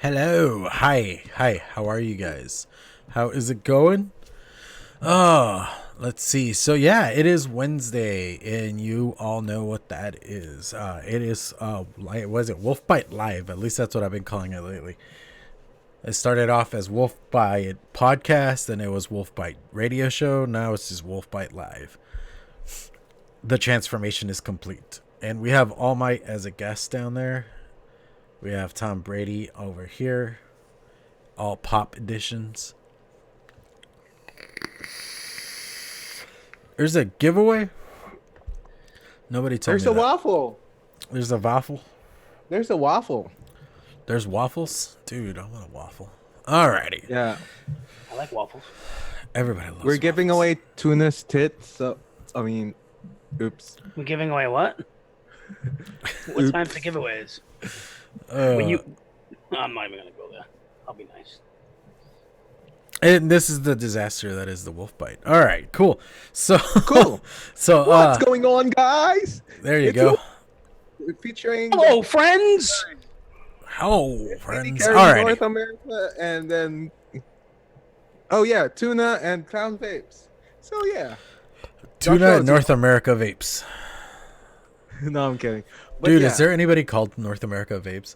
Hello. Hi. How are you guys? How is it going? Oh, let's see. So yeah, it is Wednesday, and you all know what that is. It is was it Wolfbite Live? At least that's what I've been calling it lately. It started off as Wolfbite Podcast, then it was Wolfbite Radio Show. Now it's just Wolfbite Live. The transformation is complete, and we have All Might as a guest down there. We have Tom Brady over here. All pop editions. There's a giveaway. Nobody told There's me a that. waffle. There's a waffle. There's a waffle. There's waffles, dude. I want a waffle. Alrighty. Yeah. I like waffles. Everybody loves. We're giving waffles. away tuna's tits. So, I mean, oops. We're giving away what? What time for giveaways? When you, I'm not even gonna go there. I'll be nice. And this is the disaster that is the wolf bite. All right, cool. So Cool. So What's going on, guys? there you It's go. Featuring Hello, friends. Hello, friends. Carry All right. North America, and then tuna and clown vapes. So yeah. Tuna and North America vapes. No, I'm kidding. But Dude, yeah, is there anybody called North America vapes?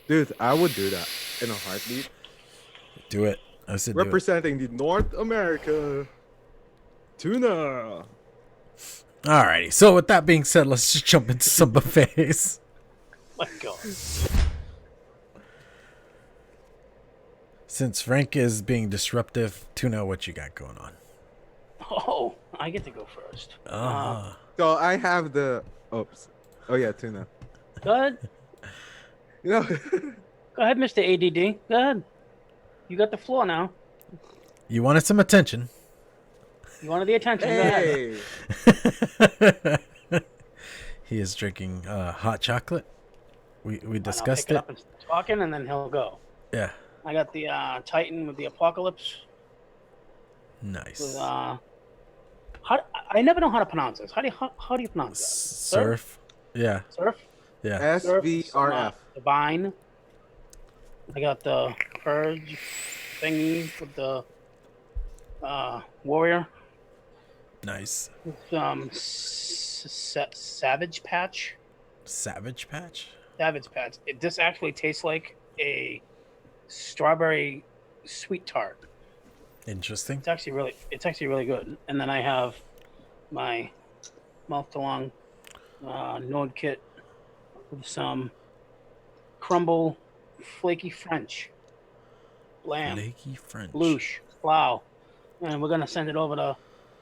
dude, I would do that in a heartbeat. Do it. I said do it. Representing the North America tuna. Alrighty. So with that being said, let's just jump into some buffets. My God. Since Frank is being disruptive, Tuna, what you got going on? Oh, I get to go first. So I have the oops. Oh yeah, tuna. Go ahead. You know, Go ahead, Mr. ADD. Go ahead. You got the floor now. You wanted some attention. You wanted the attention. Go ahead. hey. He is drinking hot chocolate. We I'll discussed pick it. up and start talking, and then he'll go. Yeah. I got the Titan with the Apocalypse. Nice. With, I never know how to pronounce this. How do you pronounce that? Surf. Yeah. Surf. Yeah. SVRF. Divine. I got the Purge thingy with the Warrior. Nice. Savage Patch. Savage Patch. Savage Patch. This actually tastes like a strawberry sweet tart. Interesting. It's actually really good. And then I have my mouth to lung Node kit with some crumble flaky French lamb, Flaky French. louche, plow, and we're gonna send it over to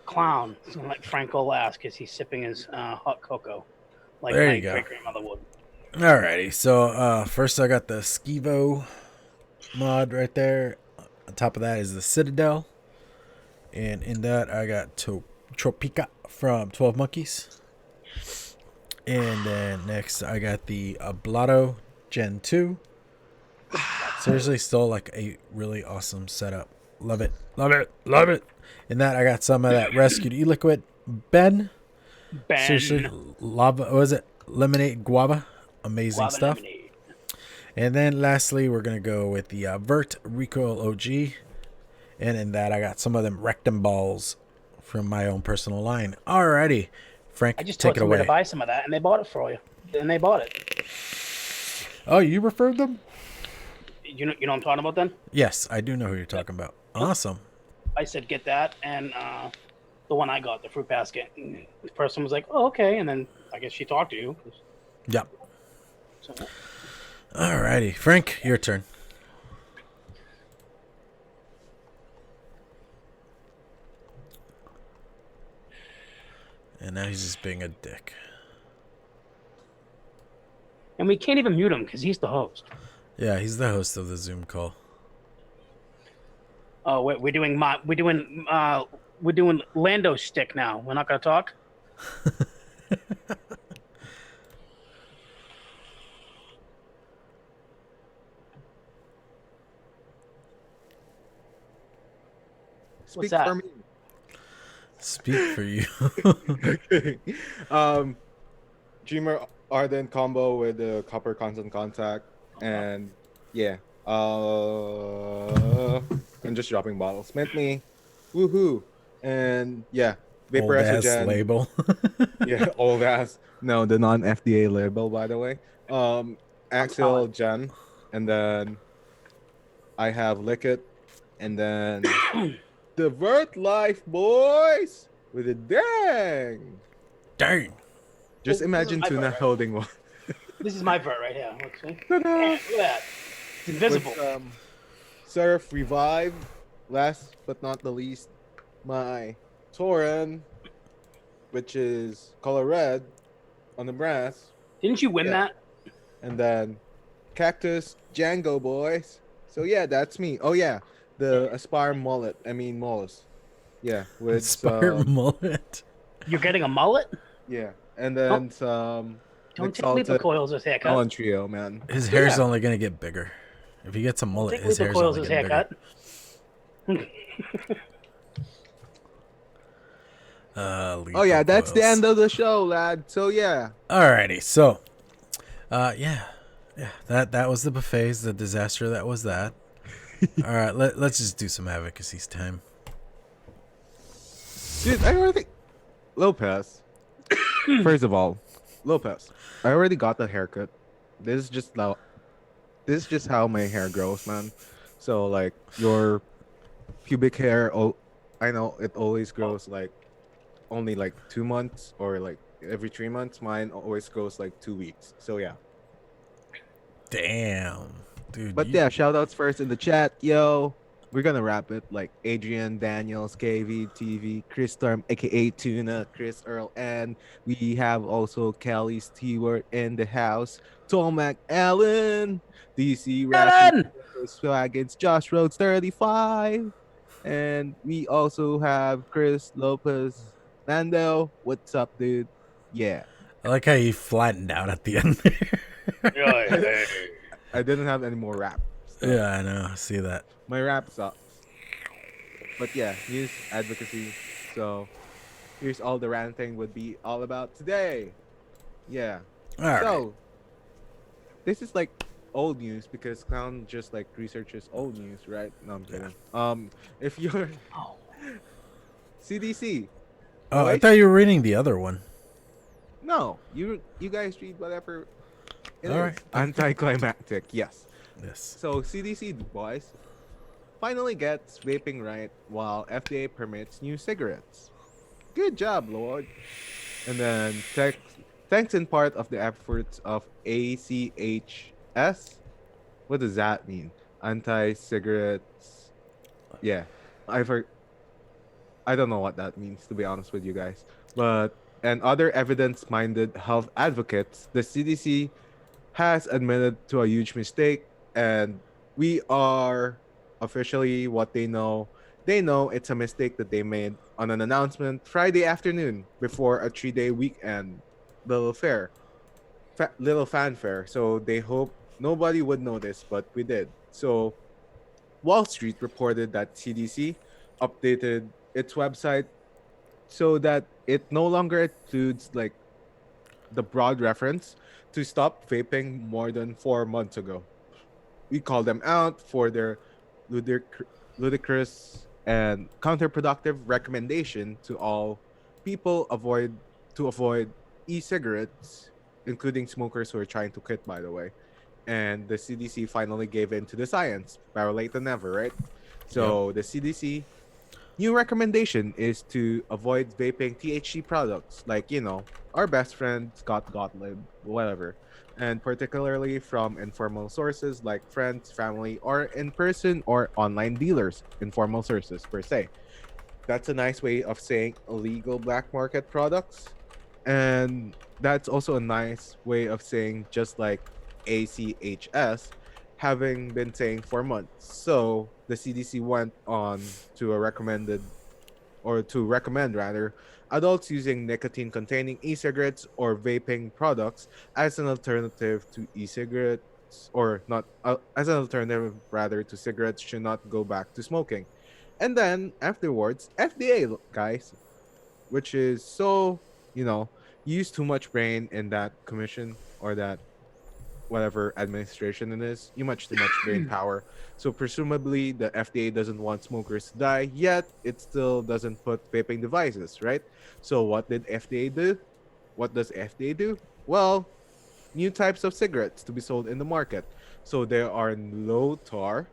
Clown. It's gonna let Franco last because he's sipping his hot cocoa, like There my you go. great grandmother would. Alrighty. So first I got the Skivo mod right there. On top of that is the Citadel. And in that I got Tropica from 12 Monkeys. And then next I got the Blotto Gen 2. Seriously, still like a really awesome setup. Love it. Love it. Love it. In that I got some of that rescued e-liquid. Ben. Seriously, lava. What was it? Lemonade guava. Amazing Guava stuff. lemonade. And then lastly, we're going to go with the Vert Recoil OG. And in that, I got some of them rectum balls from my own personal line. Alrighty. Frank, I just take told it somebody away. to buy some of that, and they bought it for you. And they bought it. Oh, you referred them? You know what I'm talking about then? Yes, I do know who you're talking about. Awesome. I said get that, and the one I got, the fruit basket. And the person was like, "Oh, okay," and then I guess she talked to you. Yep. So, Alrighty. Frank, your turn. And now he's just being a dick. and we can't even mute him because he's the host. Yeah, he's the host of the Zoom call. Oh, we're doing Lando stick now. We're not gonna talk. Speak that? for me. Speak for you. Okay. Dreamer Ardent combo with the copper constant contact and Yeah. I'm just dropping bottles. Meant me. Woohoo. And yeah, Vapor Old ass Estrogen. label. Yeah, old ass. No, the non FDA label, by the way. I'm smelling. Axel Jen. And then I have Lickit. And then the Vert Life Boys with a dang. Dang. Just Oh, this is imagine my Tuna vert right. holding one. This is my vert right here. Let's see. Ta-da! Man, look at that. It's invisible. With Surf Revive. Last but not the least, my Torin, which is color red on the brass. Didn't you win Yeah. that? And then Cactus Django Boys. So yeah, that's me. Oh yeah, the Aspire mullet. I mean mollusk. Yeah, with Spire some mullet. You're getting a mullet? yeah, and then some Don't take Lethal McSalted Coils' haircut. Melon Trio, man. His So, hair's yeah. only gonna get bigger. If he gets a mullet, Take his Lethal hair's only Coils' getting bigger. haircut. Oh yeah, that's the Coils. end of the show, lad. So yeah. Alrighty, so, yeah, that was the buffets, the disaster that was that. All right, let's just do some advocacies time. Dude, I already Lopez. First of all, Lopez, I already got the haircut. This is just how my hair grows, man. So like your pubic hair, oh, I know it always grows like only like 2 months or like every 3 months. Mine always grows like 2 weeks. So yeah. Damn, dude. But yeah, shout outs first in the chat, yo. We're gonna wrap it like Adrian, Daniels, KV, TV, Chris Storm, aka Tuna, Chris Earl, and we have also Kelly Stewart in the house, Tomac Allen, DC Rappy, Alan! Swaggins, Josh Rhodes 35, and we also have Chris Lopez Nando. What's up, dude? Yeah. I like how you flattened out at the end there. I didn't have any more rap stuff. Yeah, I know. I see that. My rap sucks. But yeah, news advocacy. So here's all the ranting would be all about today. Yeah. All right. So this is like old news because Clown just like researches old news, right? No, I'm kidding. If you're Oh, CDC, Oh, I boys? thought you were reading the other one. No, you guys read whatever it All is. right. Anticlimactic, yes. Yes. So CDC boys finally gets vaping right while FDA permits new cigarettes. Good job, Lord. And then thanks in part of the efforts of ACHS. What does that mean? Anti-cigarettes. Yeah, I don't know what that means, to be honest with you guys. But and other evidence-minded health advocates, the CDC has admitted to a huge mistake, and we are officially what they know. They know it's a mistake that they made on an announcement Friday afternoon before a 3-day weekend little little fanfare. So they hope nobody would notice, but we did. So Wall Street reported that CDC updated its website so that it no longer includes like the broad reference to stop vaping more than 4 months ago. We call them out for their ludicrous and counterproductive recommendation to all people to avoid e-cigarettes, including smokers who are trying to quit, by the way. And the CDC finally gave in to the science. Better late than never, right? So the CDC new recommendation is to avoid vaping THC products like, our best friend Scott Gottlieb, whatever, and particularly from informal sources like friends, family, or in-person or online dealers, informal sources per se. That's a nice way of saying illegal black market products. And that's also a nice way of saying just like ACHS having been saying for months. So the CDC went on to recommend rather adults using nicotine containing e-cigarettes or vaping products as an alternative to e-cigarettes or not as an alternative rather to cigarettes should not go back to smoking. And then afterwards, FDA guys, which is so, use too much brain in that commission or that whatever administration it is, you much too much brain power. So presumably the FDA doesn't want smokers to die, yet it still doesn't put vaping devices, right? So what did FDA do? What does FDA do? Well, new types of cigarettes to be sold in the market. So there are low tar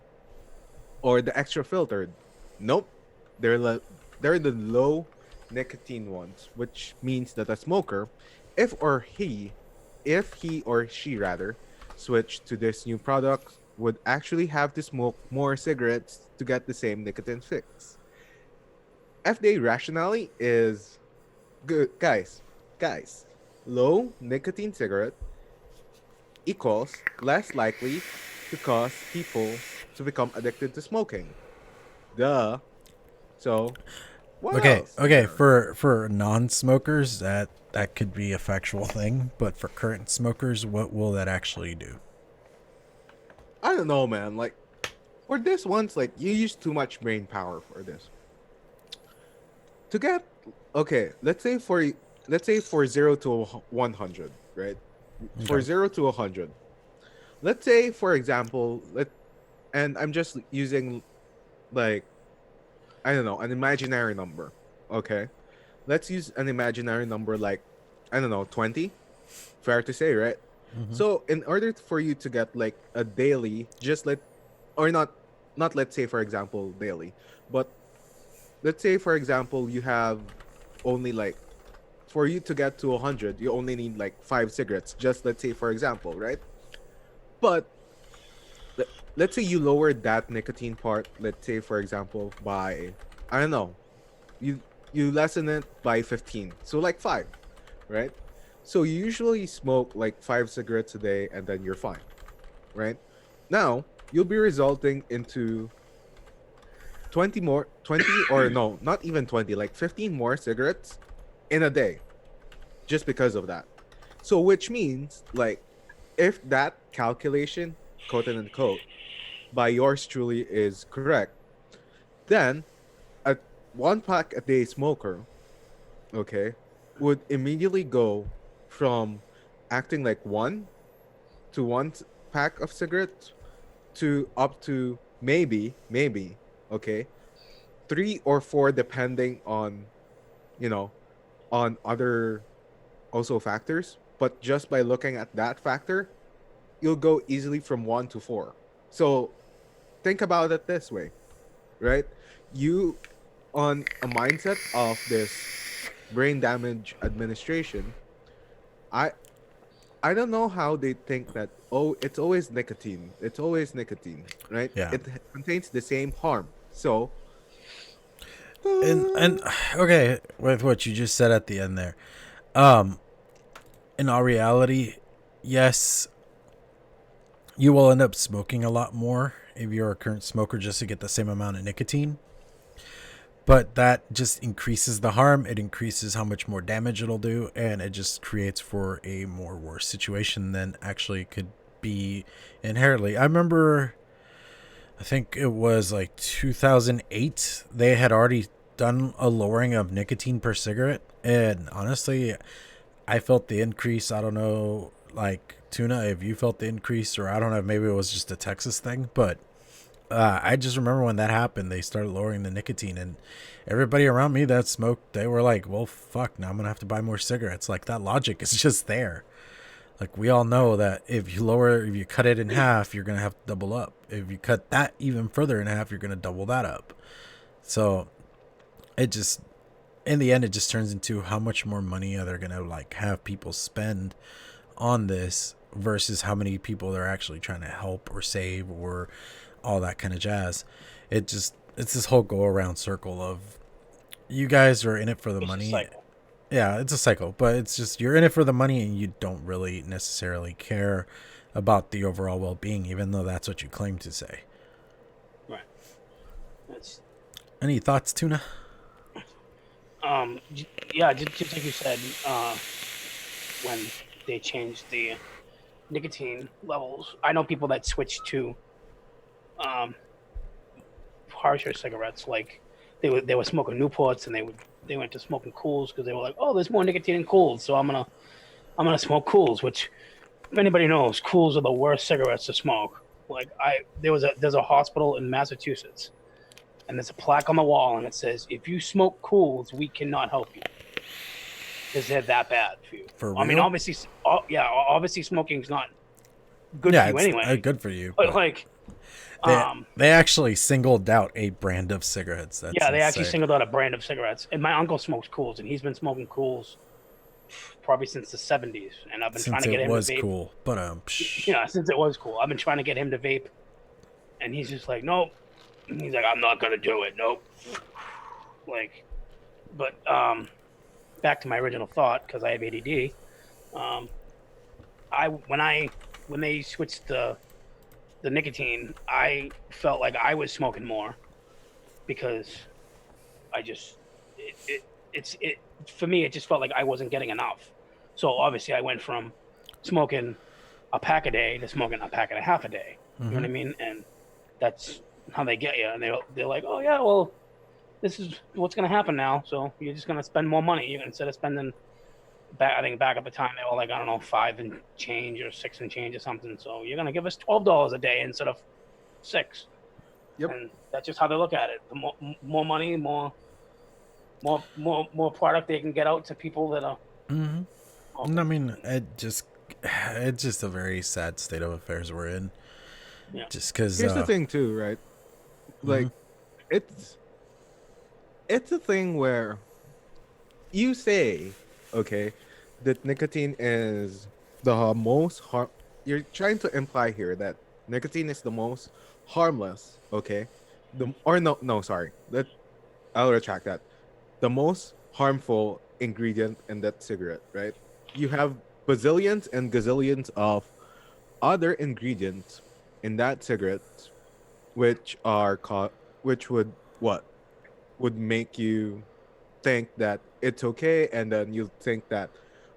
or the extra filtered. Nope. They're the low nicotine ones, which means that a smoker, if or he, if he or she rather, switch to this new product, would actually have to smoke more cigarettes to get the same nicotine fix. FDA rationale is good, guys. Guys, low nicotine cigarette equals less likely to cause people to become addicted to smoking. Duh. So, what Okay, else is okay. there? For non-smokers, that could be a factual thing, but for current smokers, what will that actually do? I don't know, man. Like, for this once, like, you use too much brain power for this. To get, okay, let's say for 0 to 100, right? For Okay. 0 to 100. Let's say, for example, and I'm just using, like, I don't know, an imaginary number. Okay. Let's use an imaginary number like, I don't know, 20. Fair to say, right? Mm-hmm. So in order for you to get like a daily, just let, or not let's say for example daily, but let's say for example you have only like, for you to get to 100, you only need like 5 cigarettes. Just let's say for example, right? But let, let's say you lower that nicotine part. Let's say for example by, I don't know, you you lessen it by 15, so like 5, right? So you usually smoke like 5 cigarettes a day and then you're fine, right? Now you'll be resulting into 20 or no, not even 20, like 15 more cigarettes in a day just because of that. So which means like, if that calculation, quote and unquote, by yours truly is correct, then a 1 pack a day smoker, okay, would immediately go from acting like pack of cigarettes to up to maybe, okay, 3 or 4, depending on, you know, on other also factors. But just by looking at that factor, you'll go easily from 1 to 4. So think about it this way, right? You, on a mindset of this brain damage administration, I I don't know how they think that, oh, it's always nicotine. It's always nicotine, right? Yeah. It contains the same harm. So, And okay, with what you just said at the end there, um, in all reality, yes, you will end up smoking a lot more if you're a current smoker just to get the same amount of nicotine. But that just increases the harm. It increases how much more damage it'll do, and it just creates for a more worse situation than actually could be inherently. I remember, I think it was like 2008. They had already done a lowering of nicotine per cigarette, and honestly, I felt the increase. I don't know, like Tuna, if you felt the increase, or I don't know, maybe it was just a Texas thing, but I just remember when that happened, they started lowering the nicotine, and everybody around me that smoked, they were like, well, fuck, now I'm going to have to buy more cigarettes. Like, that logic is just there. Like, we all know that if you cut it in half, you're going to have to double up. If you cut that even further in half, you're going to double that up. So, it just, in the end, it just turns into how much more money are they going to, like, have people spend on this versus how many people they're actually trying to help or save or all that kind of jazz. It's this whole go around circle of, you guys are in it for the It's a money. cycle. Yeah, it's a cycle, but it's just, you're in it for the money and you don't really necessarily care about the overall well-being, even though that's what you claim to say. Right. That's Any thoughts, Tuna? yeah, just like you said, when they changed the nicotine levels, I know people that switched to um harsher cigarettes. Like they were smoking Newports, and they went to smoking Cools because they were like, oh, there's more nicotine in Cools, so I'm gonna smoke Cools, which if anybody knows, Cools are the worst cigarettes to smoke. Like there's a hospital in Massachusetts, and there's a plaque on the wall, and it says, "If you smoke Cools, we cannot help you because they're that bad for you." For I mean, real? obviously, obviously, smoking's not good Yeah, for you it's anyway. good for you, But but like, they they actually singled out a brand of cigarettes. That's yeah, they actually insane. singled out a brand of cigarettes, and my uncle smokes Cools, and he's been smoking Cools probably since the '70s, and I've been trying Since to get it him to was vape. cool, but Yeah, since it was cool, I've been trying to get him to vape, and he's just like, nope. He's like, I'm not gonna do it. Nope. Like, but back to my original thought because I have ADD. Um, when they switched the nicotine, I felt like I was smoking more because I just it for me it just felt like I wasn't getting enough. So obviously I went from smoking a pack a day to smoking a pack and a half a day. You know what I mean? And that's how they get you. And they're like, oh yeah, well, this is what's gonna happen now. So you're just gonna spend more money. Instead of spending back, I think back at the time they were like, I don't know, 5 and change or 6 and change or something. So you're gonna give us $12 a day instead of 6. Yep. And that's just how they look at it. The more money, more product they can get out to people that are. I mean, it's just a very sad state of affairs we're in. Yeah. Just because Here's the thing, too, right? Like, it's a thing where you say, okay, that nicotine is the most harm. You're trying to imply here that nicotine is the most harmless, okay? Sorry. I'll retract that. The most harmful ingredient in that cigarette, right? You have bazillions and gazillions of other ingredients in that cigarette, which are which would make you think that it's okay, and then you think that,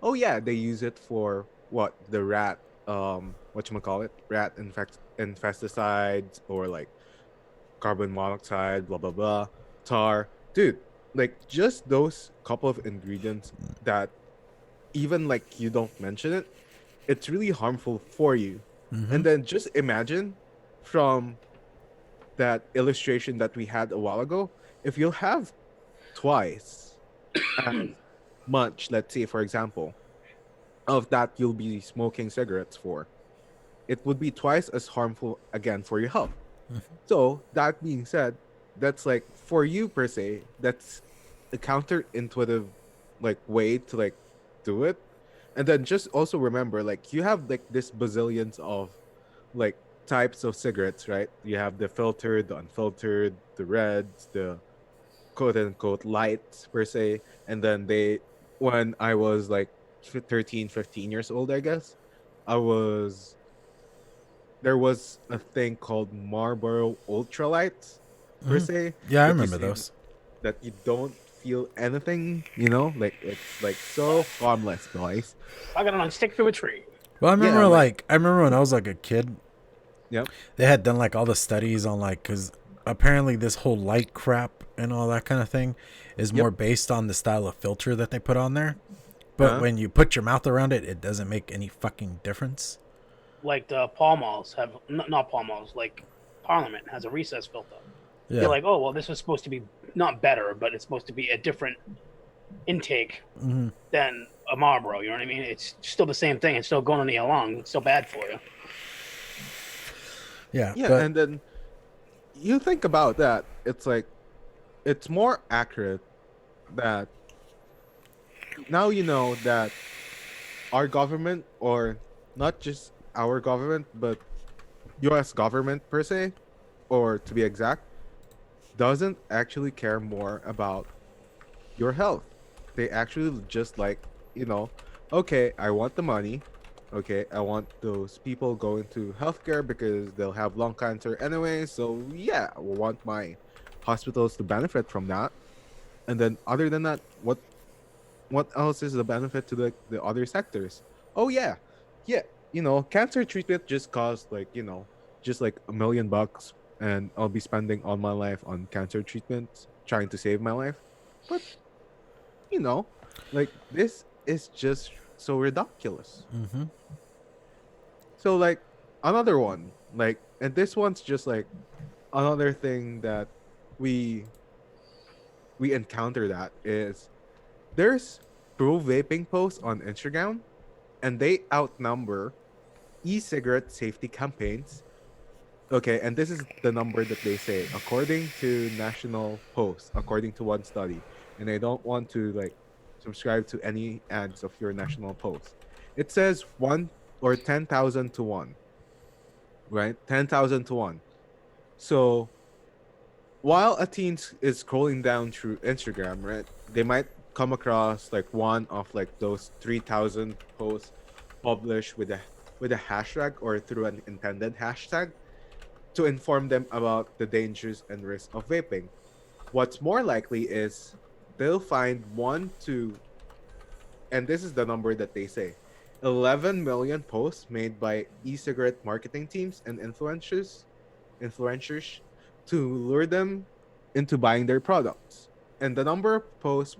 oh yeah, they use it for what the rat, rat infesticides, or like carbon monoxide, blah blah blah, tar, dude. Like just those couple of ingredients that even like you don't mention it, it's really harmful for you. And then just imagine from that illustration that we had a while ago, if you'll have twice as much, let's say for example, of that you'll be smoking cigarettes for, it would be twice as harmful again for your health. So that being said, that's like for you per se, that's a counterintuitive like way to like do it. And then just also remember, like you have like this bazillions of like types of cigarettes, right? You have the filtered, the unfiltered, the reds, the quote unquote lights per se. And then when I was like 13, 15 years old, I guess, I was there was a thing called Marlboro Ultralights per se, yeah, I that you remember say those. that you don't feel anything, you know, like it's like so harmless, boys. I got it on stick through a tree. Well, Yeah, like I remember when I was like a kid, yep. they had done like all the studies on like because apparently this whole light crap and all that kind of thing is Yep. more based on the style of filter that they put on there. But Uh-huh. when you put your mouth around it, it doesn't make any fucking difference. Like the Pall Malls have not Pall Malls, like Parliament has a recess filter. Yeah. You're like, oh well, this was supposed to be not better, but it's supposed to be a different intake than a Marlboro. You know what I mean? It's still the same thing. It's still going on your lung. It's still bad for you. Yeah. Yeah, But and then you think about that, it's like it's more accurate that now you know that our government, or not just our government, but US government per se, or to be exact, doesn't actually care more about your health. They actually just like, you know, okay, I want the money. Okay, I want those people going to healthcare because they'll have lung cancer anyway. So yeah, I want my hospitals to benefit from that. And then other than that, what else is the benefit to the other sectors? Oh yeah. Yeah, you know, cancer treatment just costs like, you know, just like $1 million, and I'll be spending all my life on cancer treatment trying to save my life. But you know, like this is just so ridiculous. So like another one, like, and this one's just like another thing that we we encounter that is there's pro vaping posts on Instagram and they outnumber e-cigarette safety campaigns. Okay, and this is the number that they say according to national posts, according to one study. And I don't want to like subscribe to any ads of your national post. It says 10,000 to 1, right? 10,000 to 1. So while a teen is scrolling down through Instagram, right, they might come across like one of like those 3,000 posts published with a hashtag or through an intended hashtag to inform them about the dangers and risks of vaping. What's more likely is they'll find one to, and this is the number that they say, 11 million posts made by e-cigarette marketing teams and influencers to lure them into buying their products. And the number of posts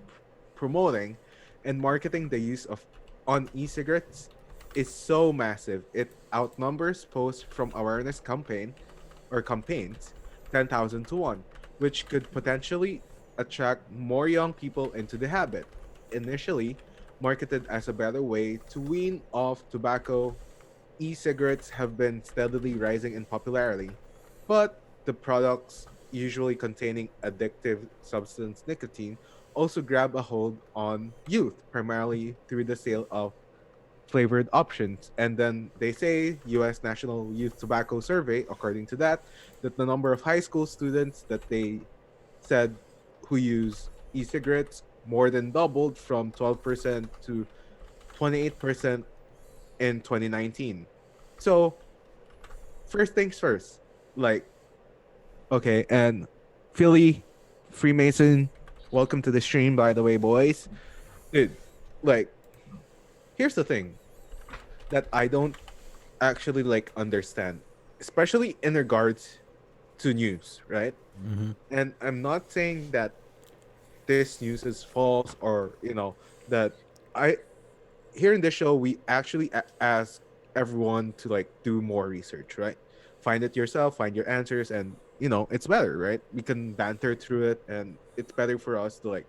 promoting and marketing the use of on e-cigarettes is so massive. It outnumbers posts from awareness campaigns 10,000 to 1, which could potentially attract more young people into the habit. Initially marketed as a better way to wean off tobacco, e-cigarettes have been steadily rising in popularity, but the products, usually containing addictive substance nicotine, also grab a hold on youth, primarily through the sale of flavored options. And then they say US National Youth Tobacco Survey, according to that, that the number of high school students that they said who use e-cigarettes more than doubled from 12% to 28% in 2019. So, first things first, like, okay, and Philly Freemason, welcome to the stream, by the way, boys. Dude, like, here's the thing that I don't actually like understand, especially in regards to news, right? Mm-hmm. And I'm not saying that this news is false or, that I here in this show we actually ask everyone to like do more research, right? Find it yourself, find your answers, and it's better, right? We can banter through it, and it's better for us to like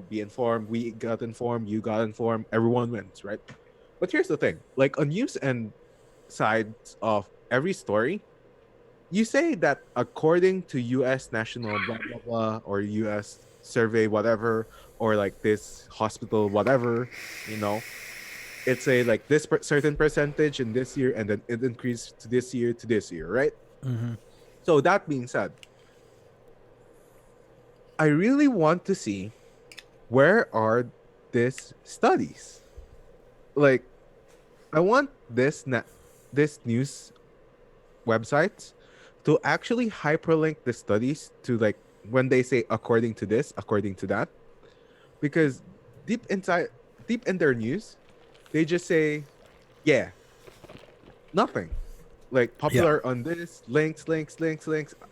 be informed. We got informed, you got informed, everyone wins, right? But here's the thing, like on news and sides of every story, you say that according to US national blah blah blah or US survey whatever, or like this hospital whatever, you know it's a like this certain percentage in this year, and then it increased to this year, right? Mm-hmm. So that being said, I really want to see where are these studies. Like, I want this news websites to actually hyperlink the studies to like when they say according to this, according to that, because deep inside, deep in their news, they just say, yeah, nothing. Like Yeah. popular on this, links.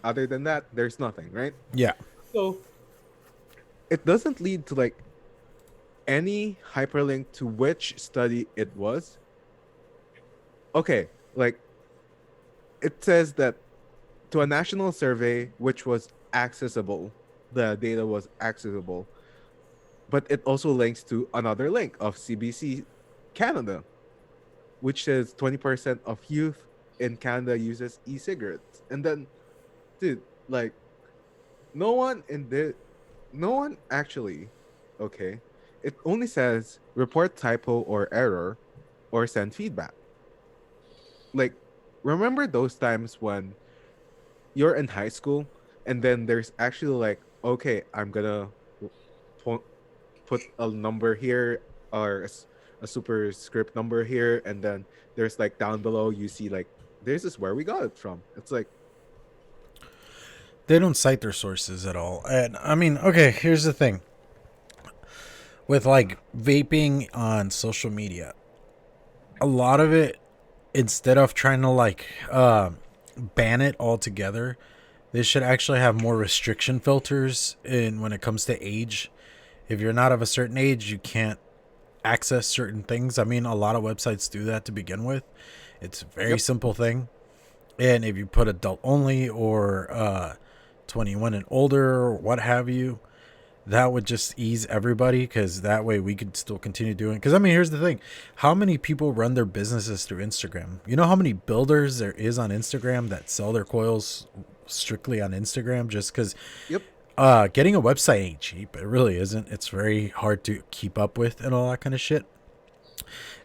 Other than that, there's nothing, right? Yeah. So it doesn't lead to like any hyperlink to which study it was. Okay, like it says that to a national survey which was accessible, the data was accessible, but it also links to another link of CBC Canada, which says 20% of youth in Canada uses e-cigarettes. And then, dude, like no one in the no one actually, okay, it only says report typo or error or send feedback. Like, remember those times when you're in high school and then there's actually like, okay, I'm gonna po- put a number here or a superscript number here, and then there's like down below you see like this is where we got it from. It's like, They don't cite their sources at all. And I mean, okay, here's the thing. With like vaping on social media, a lot of it, instead of trying to like ban it altogether, they should actually have more restriction filters in when it comes to age. If you're not of a certain age, you can't access certain things. I mean, a lot of websites do that to begin with. It's a very simple thing. And if you put adult only or 21 and older or what have you, that would just ease everybody, because that way we could still continue doing. Because I mean, here's the thing: how many people run their businesses through Instagram? You know how many builders there is on Instagram that sell their coils strictly on Instagram? Just because Yep. getting a website ain't cheap. It really isn't. It's very hard to keep up with and all that kind of shit.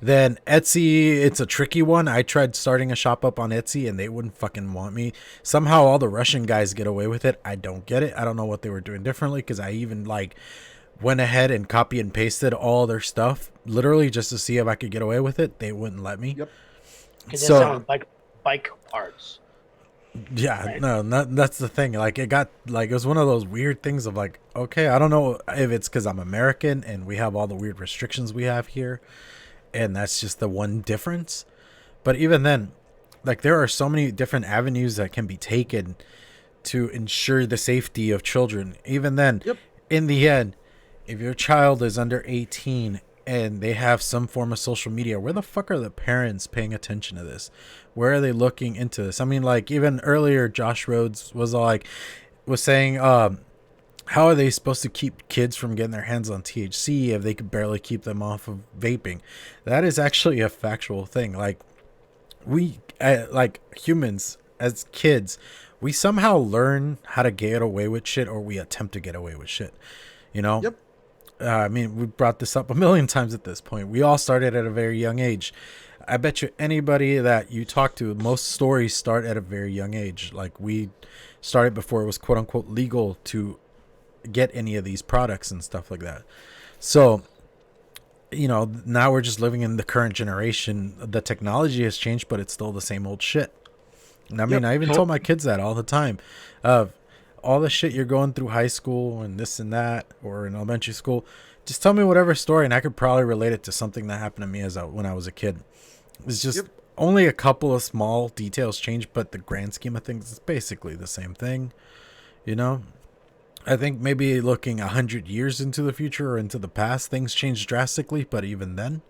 Then Etsy, it's a tricky one. I tried starting a shop up on Etsy and they wouldn't fucking want me. Somehow all the Russian guys get away with it. I don't get it. I don't know what they were doing differently, because I even like went ahead and copy and pasted all their stuff literally just to see if I could get away with it. They wouldn't let me. Yep. Because So bike parts. yeah, Right. no, that's the thing. Like it got like it was one of those weird things of like, okay, I don't know if it's because I'm American and we have all the weird restrictions we have here, and that's just the one difference. But even then, like there are so many different avenues that can be taken to ensure the safety of children. Even then, Yep. in the end, if your child is under 18 and they have some form of social media, where the fuck are the parents paying attention to this? Where are they looking into this? I mean, like even earlier, Josh Rhodes was saying, how are they supposed to keep kids from getting their hands on THC if they could barely keep them off of vaping? That is actually a factual thing. Like we, like humans as kids, we somehow learn how to get away with shit, or we attempt to get away with shit. You know? Yep. I mean, we brought this up a million times at this point. We all started at a very young age. I bet you anybody that you talk to, most stories start at a very young age. Like we started before it was quote unquote legal to get any of these products and stuff like that. So, you know, now we're just living in the current generation. The technology has changed, but it's still the same old shit. And I mean, Yep. I even told my kids that all the time. All the shit you're going through high school and this and that, or in elementary school, just tell me whatever story, and I could probably relate it to something that happened to me when I was a kid. It's just only a couple of small details change, but the grand scheme of things is basically the same thing. You know, I think maybe looking 100 years into the future or into the past, things change drastically, but even then,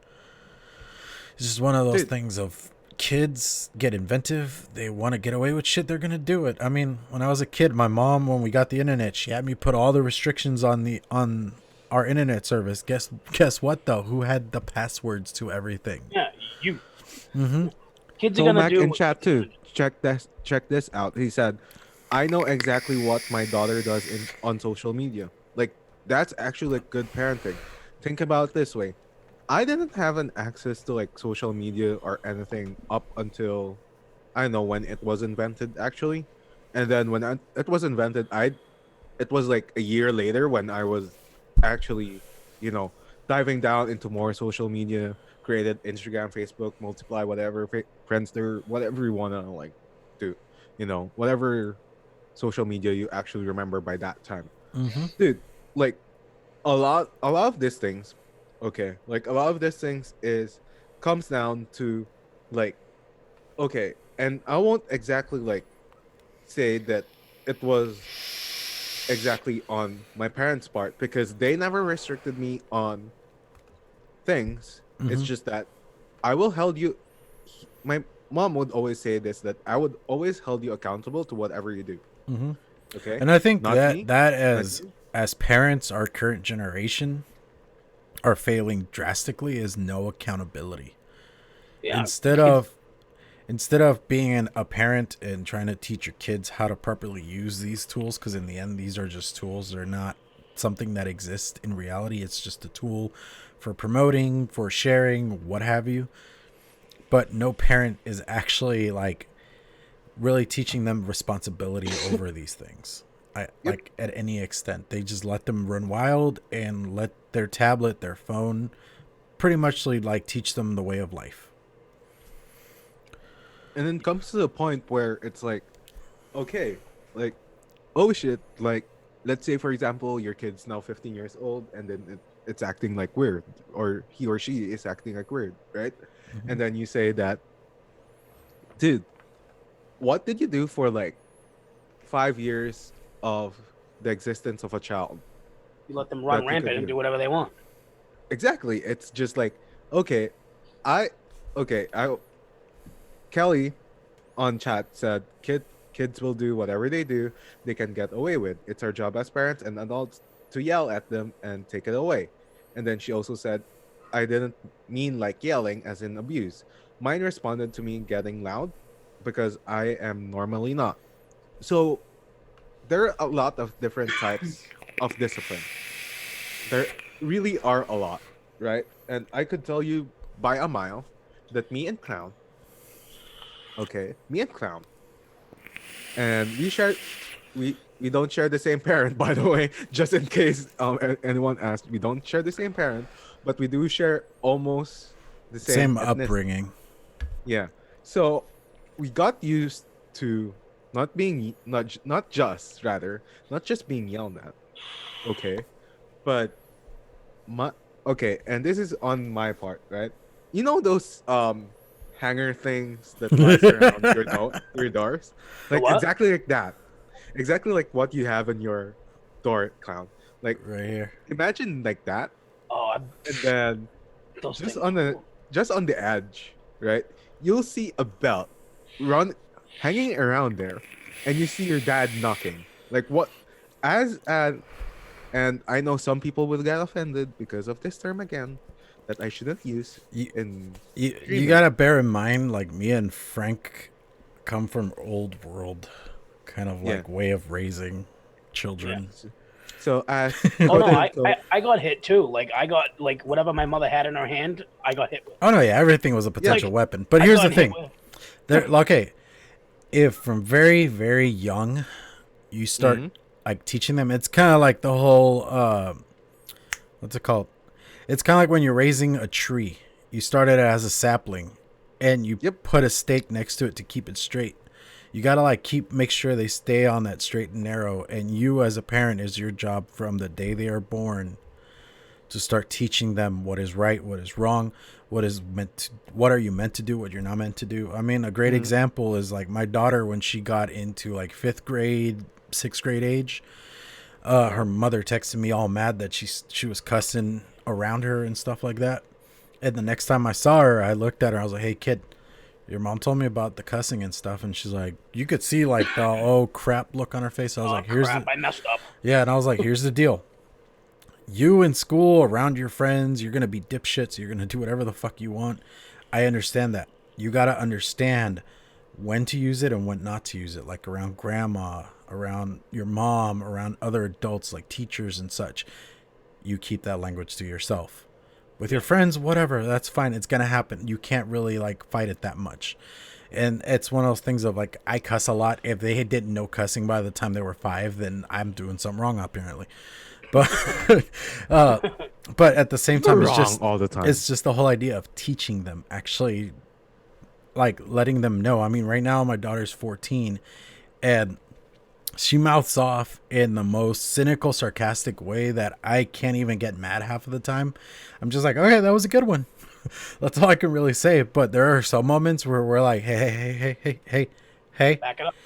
it's just one of those things of kids get inventive. They want to get away with shit. They're going to do it. I mean, when I was a kid, my mom, when we got the internet, she had me put all the restrictions on our internet service. Guess what though? Who had the passwords to everything? Yeah, you. Mm-hmm. Kids are gonna Tomac do in chat too. Check this out. He said, "I know exactly what my daughter does on social media." Like that's actually like good parenting. Think about it this way: I didn't have an access to like social media or anything up until I don't know when it was invented actually, and then when it was invented, it was like a year later when I was actually, diving down into more social media, created Instagram, Facebook, Multiply, whatever, Friendster, whatever you want to like do, whatever social media you actually remember by that time. Mm-hmm. Dude, like a lot of these things, okay, like a lot of these things is comes down to like, okay, and I won't exactly like say that it was exactly on my parents' part because they never restricted me on things. It's Mm-hmm. just that I will hold you. My mom would always say this, that I would always hold you accountable to whatever you do. Mm-hmm. Okay, And I think not that me, that not as you. as parents, our current generation are failing drastically is no accountability. yeah. Instead Kids, of instead of being a parent and trying to teach your kids how to properly use these tools, because in the end these are just tools, they're not something that exists in reality. It's just a tool for promoting, for sharing, what have you. But no parent is actually like really teaching them responsibility over these things. Yep. Like at any extent, they just let them run wild and let their tablet, their phone, pretty much like teach them the way of life. And then comes to the point where it's like, okay, like, oh shit, like, let's say for example, your kid's now 15 years old, and then it's acting like weird, or he or she is acting like weird, right? Mm-hmm. And then you say that, dude, what did you do for like 5 years of the existence of a child you let them run that you could rampant and do? do whatever they want. exactly. It's just like, okay, I okay, I Kelly on chat said kids will do whatever they do, they can get away with. It's our job as parents and adults to yell at them and take it away. And then she also said, I didn't mean like yelling as in abuse. Mine responded to me getting loud because I am normally not. So there are a lot of different types of discipline. There really are a lot, right? And I could tell you by a mile that me and Clown, and we don't share the same parent, by the way, just in case anyone asked. We don't share the same parent, but we do share almost the same Same ethnicity. upbringing. Yeah. So we got used to not being not just rather not just being yelled at. Okay, but my okay, and this is on my part, right? You know those hanger things that lies around your doors, The like what? exactly like that, exactly like what you have in your door, Clown. Like Right here. imagine like that, Oh, and then those just things. on the just on the edge, right? You'll see a belt run hanging around there, and you see your dad knocking. Like what? As and I know some people will get offended because of this term again that I shouldn't use You, in you streaming. gotta bear in mind, like me and Frank come from old world kind of Yeah. like way of raising Yeah. children. So as Oh no, quote I, unquote, I I got hit too. Like I got like whatever my mother had in her hand, I got hit with. Oh no, yeah, everything was a yeah, potential Like weapon. But I here's the got hit thing: with. there, okay, if from very very young you start hmm like teaching them, it's kind of like the whole what's it called? It's kind of like when you're raising a tree. You started it as a sapling, and you yep, put a stake next to it to keep it straight. You gotta like make sure they stay on that straight and narrow. And you, as a parent, is your job from the day they are born to start teaching them what is right, what is wrong, what are you meant to do, what you're not meant to do. I mean, a great hmm example is like my daughter when she got into like 5th grade, 6th grade age. Her mother texted me all mad that she was cussing around her and stuff like that. And the next time I saw her, I looked at her. I was like, "Hey, kid, your mom told me about the cussing and stuff." And she's like, you could see like the oh crap look on her face. I was Oh like, "Here's crap! the I messed up. yeah," and I was like, "Here's the deal. You in school around your friends, you're gonna be dipshits. You're gonna do whatever the fuck you want. I understand that. You gotta understand when to use it and when not to use it. Like around grandma, around your mom, around other adults like teachers and such. You keep that language to yourself. With your friends, whatever, that's fine. It's gonna happen. You can't really like fight it that much." And it's one of those things of like I cuss a lot. If they didn't know cussing by the time they were 5, then I'm doing something wrong apparently. But uh, but at the same you're time, wrong all the time. it's just the whole idea of teaching them, actually, like letting them know. I mean, right now my daughter's 14, and she mouths off in the most cynical, sarcastic way that I can't even get mad half of the time. I'm just like, okay, that was a good one. That's all I can really say. But there are some moments where we're like, hey, hey, hey, hey, hey, hey, hey, Back it up.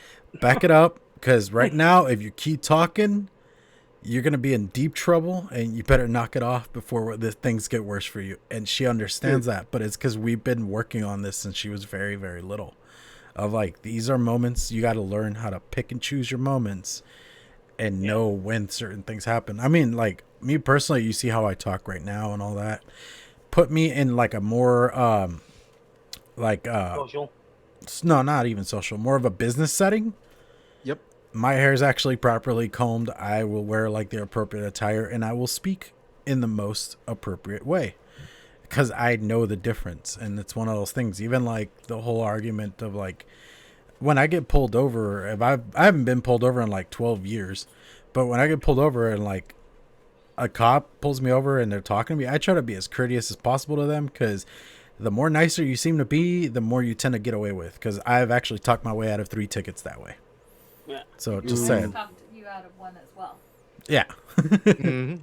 back it up. Because right now, if you keep talking, you're going to be in deep trouble and you better knock it off before the things get worse for you. And she Dude, understands that. But it's because we've been working on this since she was very, very little. Of like, these are moments you got to learn how to pick and choose your moments and Yeah. know when certain things happen. I mean, like me personally, you see how I talk right now and all that. Put me in like a more like Social. no, not even social, more of a business setting. yep. My hair is actually properly combed. I will wear like the appropriate attire and I will speak in the most appropriate way because I know the difference. And it's one of those things, even like the whole argument of like when I get pulled over, if I haven't been pulled over in like 12 years, but when I get pulled over and like a cop pulls me over and they're talking to me, I try to be as courteous as possible to them because the more nicer you seem to be, the more you tend to get away with. Because I've actually talked my way out of 3 tickets that way. Yeah. So And just Frank's saying, talked you out of one as well. yeah. hmm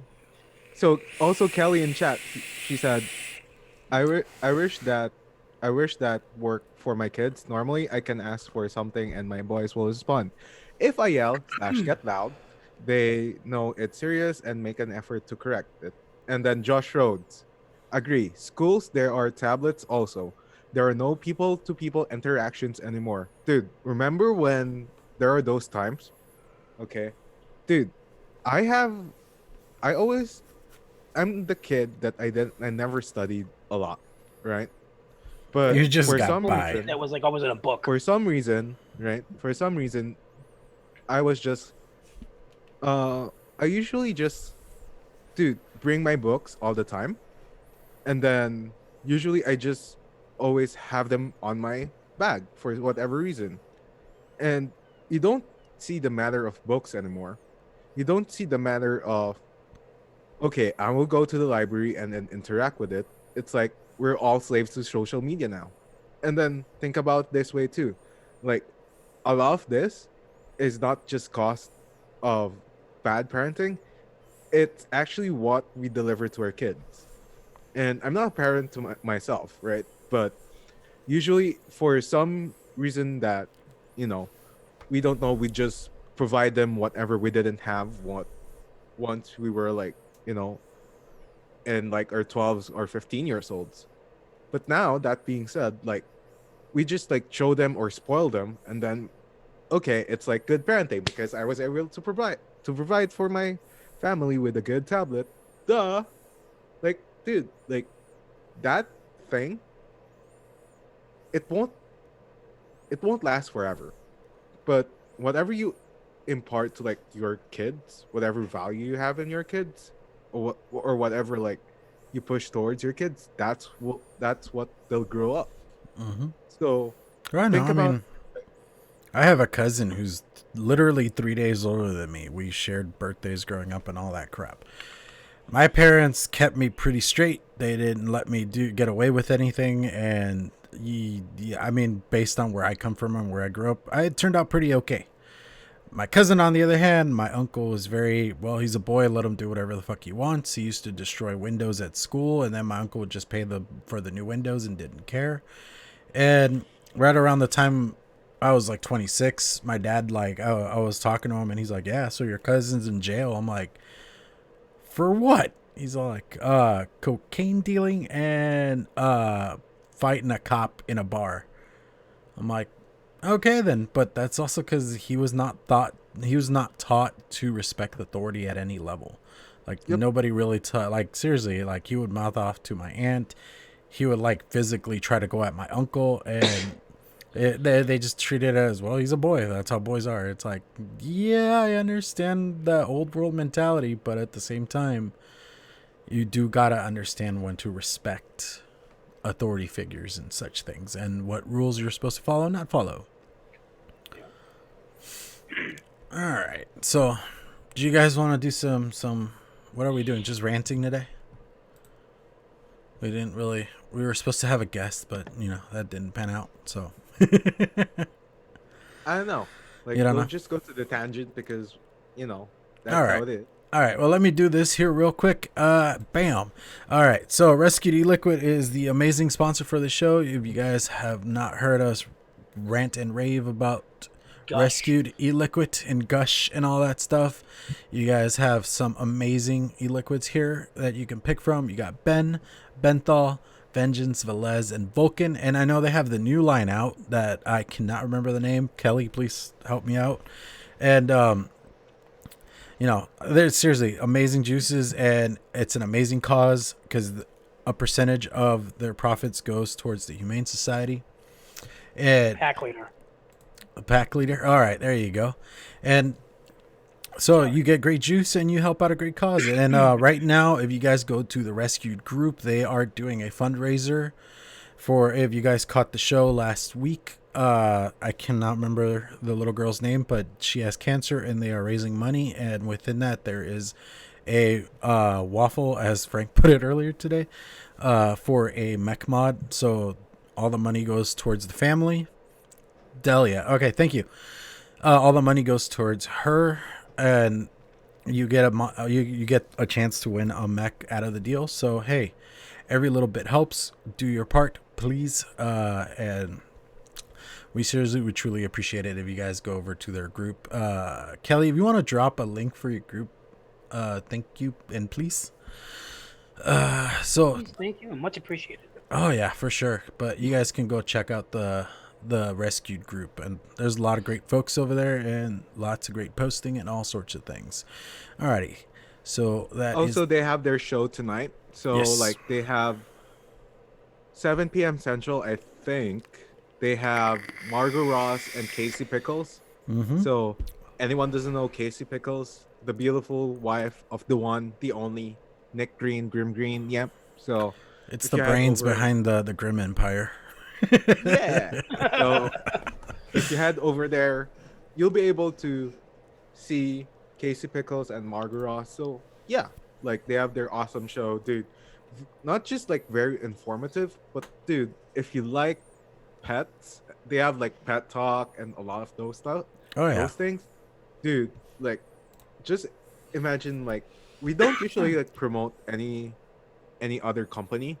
So also Kelly in chat, she said, I wish that worked for my kids. Normally, I can ask for something and my boys will respond. If I yell slash get loud, they know it's serious and make an effort to correct it. And then Josh Rhodes. agree. Schools, there are tablets also. There are no people to people interactions anymore. Dude, remember when there are those times? Okay. Dude, I have I always I'm the kid that I never studied a lot, right? But You just for got some by. That reason, was like always in a book. right? For some reason, I was just uh I usually just dude bring my books all the time, and then usually I just always have them on my bag for whatever reason. And you don't see the matter of books anymore. You don't see the matter of, okay, I will go to the library and then interact with it. It's like we're all slaves to social media now. And then think about this way too. Like a lot of this is not just cost of bad parenting, it's actually what we deliver to our kids. And I'm not a parent to myself, right? But usually for some reason that, you know, we don't know, we just provide them whatever we didn't have what once we were like, you know, in like our 12s or 15 years olds. But now that being said, like we just like show them or spoil them, and then okay, it's like good parenting because I was able to provide for my family with a good tablet. Duh. Like, dude, like that thing, it won't it won't last forever. But whatever you impart to like your kids, whatever value you have in your kids, or whatever like you push towards your kids, that's what they'll grow up. Mm-hmm. So I know. think I about mean, I have a cousin who's literally 3 days older than me. We shared birthdays growing up and all that crap. My parents kept me pretty straight. They didn't let me get away with anything, and I mean, based on where I come from and where I grew up, it turned out pretty okay. My cousin, on the other hand, my uncle was very well. He's a boy. Let him do whatever the fuck he wants. He used to destroy windows at school, and then my uncle would just pay for the new windows and didn't care. And right around the time I was like 26, my dad I was talking to him, and he's like, "Yeah, so your cousin's in jail." I'm like, "For what?" He's all like, cocaine dealing and fighting a cop in a bar." I'm like, okay then, but that's also because he was not taught to respect authority at any level. Like Yep. nobody really taught. Like seriously, like he would mouth off to my aunt. He would like physically try to go at my uncle, and they just treat it as, well, he's a boy. That's how boys are. It's like, yeah, I understand the old world mentality, but at the same time, you do gotta understand when to respect authority figures and such things, and what rules you're supposed to follow, not follow. All right. So, do you guys want to do some? What are we doing? Just ranting today? We didn't really. We were supposed to have a guest, but that didn't pan out. So. I don't know. Like You don't we'll know? just go to the tangent because that's All how right. it is. All right. Well, let me do this here real quick. Bam. All right. So, Rescued E-Liquid is the amazing sponsor for the show. If you guys have not heard us rant and rave about Gush. Rescued E-Liquid and Gush and all that stuff, you guys have some amazing e-liquids here that you can pick from. You got Ben, Benthol, Vengeance, Velez, and Vulcan. And I know they have the new line out that I cannot remember the name. Kelly, please help me out. And they're seriously amazing juices, and it's an amazing cause because a percentage of their profits goes towards the Humane Society. And Pack leader. a pack leader. All right, there you go. And so you get great juice and you help out a great cause. And right now, if you guys go to the Rescued group, they are doing a fundraiser for, if you guys caught the show last week, I cannot remember the little girl's name, but she has cancer and they are raising money. And within that, there is a waffle, as Frank put it earlier today, for a mech mod. So all the money goes towards the family. Delia. Okay, thank you. All the money goes towards her, and you get you get a chance to win a mech out of the deal. So hey, every little bit helps. Do your part, please. And we seriously would truly appreciate it if you guys go over to their group. Kelly, if you want to drop a link for your group, thank you, and please. So Please, thank you. Much appreciated. oh yeah, for sure. But you guys can go check out the rescued group, and there's a lot of great folks over there, and lots of great posting and all sorts of things. Alrighty, so that is Also, they have their show tonight. So yes. like they have 7 p.m. Central, I think. They have Margot Ross and Casey Pickles. Mm-hmm. So anyone doesn't know Casey Pickles, the beautiful wife of the one, the only Nick Green, Grim Green. Yep. So It's if the you head brains over, behind the Grim Empire. yeah. So if you head over there, you'll be able to see Casey Pickles and Margot Ross. So yeah, like they have their awesome show, dude. Not just like very informative, but dude, if you like pets, they have like pet talk and a lot of those stuff, Oh yeah. those things, dude. Like, just imagine like we don't usually like promote any other company,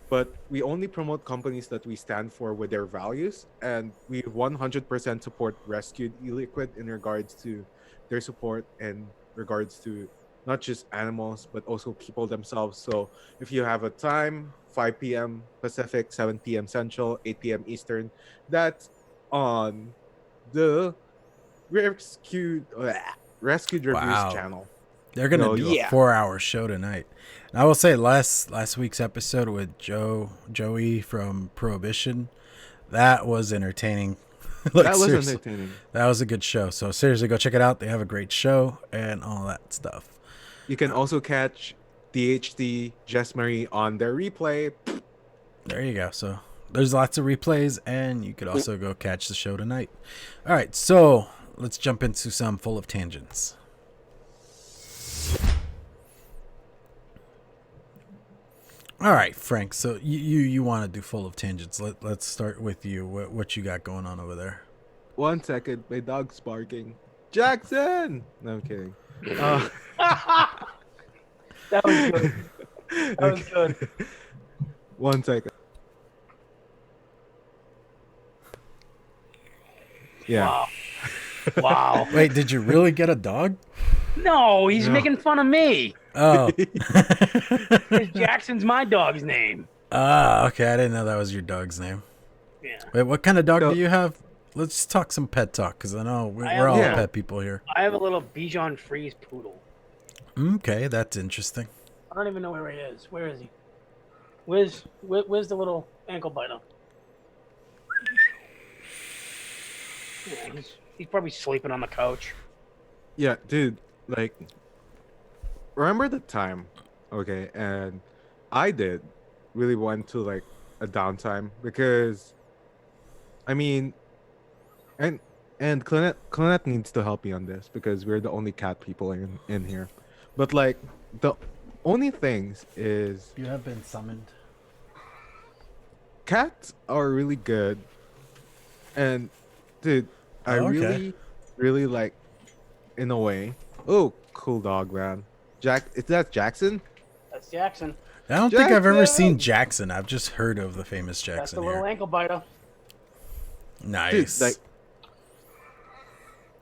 but we only promote companies that we stand for with their values, and we 100% support Rescued eLiquid in regards to their support and regards to not just animals but also people themselves. So if you have a time, 5 p.m. Pacific, 7 p.m. Central, 8 p.m. Eastern, that's on the rescued reviews Wow. channel. They're gonna So do a yeah. 4-hour show tonight. And I will say last week's episode with Joey from Prohibition, that was entertaining. Like That was seriously, entertaining. that was a good show. So seriously, go check it out. They have a great show and all that stuff. You can also catch DHD Jess Marie on their replay. There you go. So there's lots of replays, and you could also go catch the show tonight. All right, so let's jump into some full of tangents. All right, Frank. So you want to do full of tangents? Let's start with you. What you got going on over there? 1 second, my dog's barking. Jackson! No, I'm kidding. Uh, That was good. That was good. 1 second. Yeah. Wow. Wow. Wait, did you really get a dog? No, he's No. making fun of me. Oh. 'Cause Jackson's my dog's name. Ah, okay. I didn't know that was your dog's name. Yeah. Wait, what kind of dog So- do you have? Let's talk some pet talk, because I know we're I have- all Yeah. pet people here. I have a little Bichon Frise poodle. Okay, that's interesting. I don't even know where he is. Where is he? Where's the little ankle biter? Yeah, he's probably sleeping on the couch. Yeah, dude, like, remember the time, okay, and I did really went to like a downtime because, I mean, and Clonette needs to help me on this because we're the only cat people in here, but like the only things is You have been summoned. cats are really good, and dude, I Oh, okay. really like, in a way. Oh, cool dog, man. Is that Jackson? That's Jackson. I don't think I've ever Jackson! seen Jackson. I've just heard of the famous That's Jackson the little here. ankle biter. Nice. Dude, like,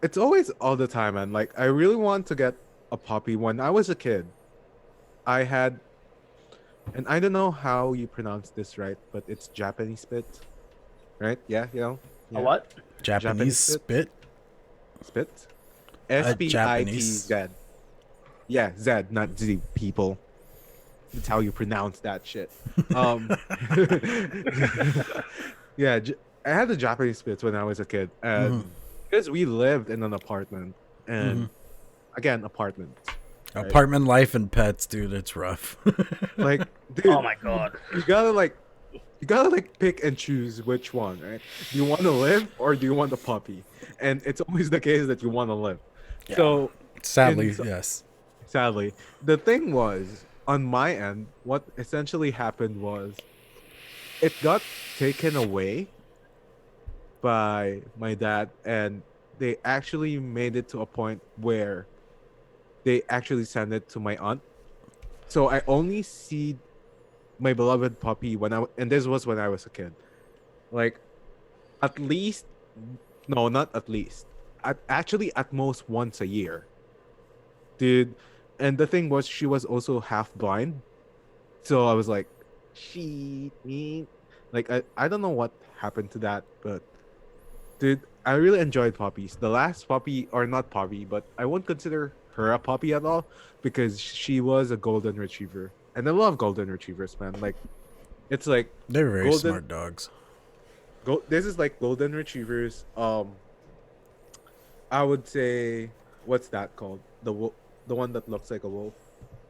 it's always all the time, man. Like, I really want to get a puppy. When I was a kid, I had, and I don't know how you pronounce this right, but it's Japanese spit, right? Yeah, you know. A Yeah. what? Japanese spit. Spit. SPITZ. Japanese. Yeah, Z, not Z. People. That's how you pronounce that shit. Yeah, I had the Japanese spitz when I was a kid, and because we lived in an apartment, and again, apartment. Right? Apartment life and pets, dude. It's rough. Like, dude, Oh my god. you gotta like pick and choose which one, right? Do you want to live or do you want a puppy? And it's always the case that you want to live. So Sadly, in- yes. sadly, the thing was, on my end, what essentially happened was it got taken away by my dad, and they actually made it to a point where they actually sent it to my aunt. So I only see my beloved puppy and this was when I was a kid. Like, at least, no, not at least. Actually, at most once a year. Dude, and the thing was, she was also half blind. So I was like, she, like I don't know what happened to that, but dude, I really enjoyed puppies. The last puppy, or not puppy, but I won't consider her a puppy at all because she was a golden retriever, and I love golden retrievers, man. Like it's like They're very golden. smart dogs. This is like golden retrievers. I would say what's that called? The one that looks like a wolf.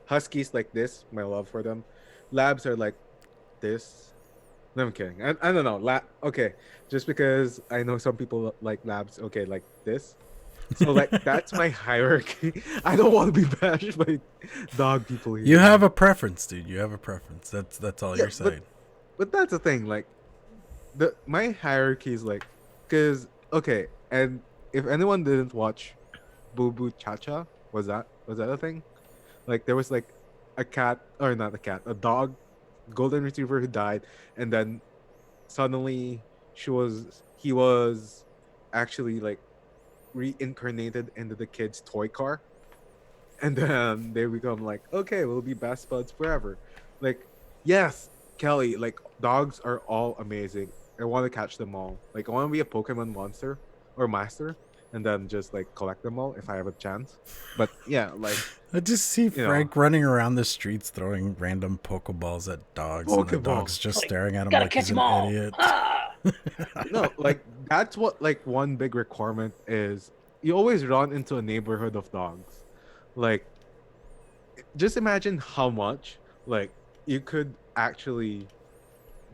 Huskies like this. My love for them. Labs are like this. No, I'm kidding. I don't know. Okay, just because I know some people like labs. Okay, like this. So like that's my hierarchy. I don't want to be bashed by dog people here. You have a preference, dude. You have a preference. That's all Yeah, you're saying. but that's the thing. Like my hierarchy is like, cause okay, and if anyone didn't watch Boo Boo Cha Cha, was that a thing? Like there was like a cat, or not a cat, a dog, golden retriever who died, and then suddenly he was actually like reincarnated into the kid's toy car, and then they become like, okay, we'll be best buds forever. Like, yes, Kelly, like dogs are all amazing. I want to catch them all. Like, I want to be a Pokemon monster or master, and then just like collect them all if I have a chance. But yeah, like I just see you know, Frank running around the streets throwing random Pokeballs at dogs, and the dog's Pokeball. just Like, staring at him gotta like catch he's them an all. idiot. Ah! No, like that's what like one big requirement is. You always run into a neighborhood of dogs. Like, just imagine how much like you could actually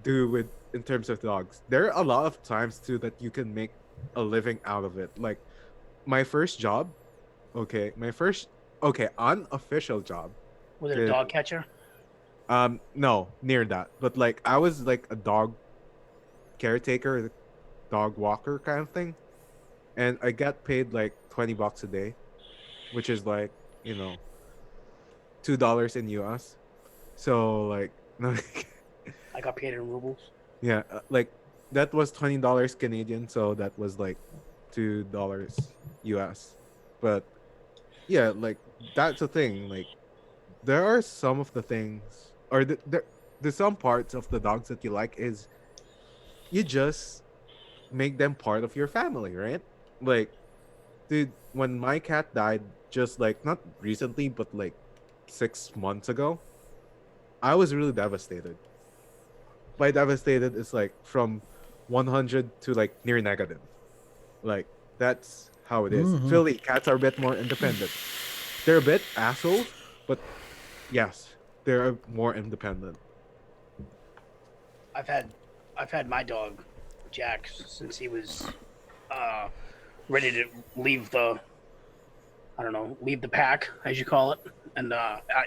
do with in terms of dogs. There are a lot of times too that you can make a living out of it. Like my first job, unofficial job. Was it a 'Cause, dog catcher? no, near that. But like I was like a dog caretaker, dog walker kind of thing. And I got paid like $20 a day, which is like, you know, $2 in US. So like I got paid in rubles. yeah, like that was $20 Canadian, so that was like $2 US. But yeah, like that's the thing. Like there are some of the things, or the some parts of the dogs that you like is you just make them part of your family, right? Like, dude, when my cat died, just like not recently, but like 6 months ago, I was really devastated. By devastated, it's like from 100 to like near negative. Like that's how it is. Mhm. Philly cats are a bit more independent. They're a bit assholes, but yes, they're more independent. I've had my dog, Jack, since he was uh, ready to leave the leave the pack, as you call it. And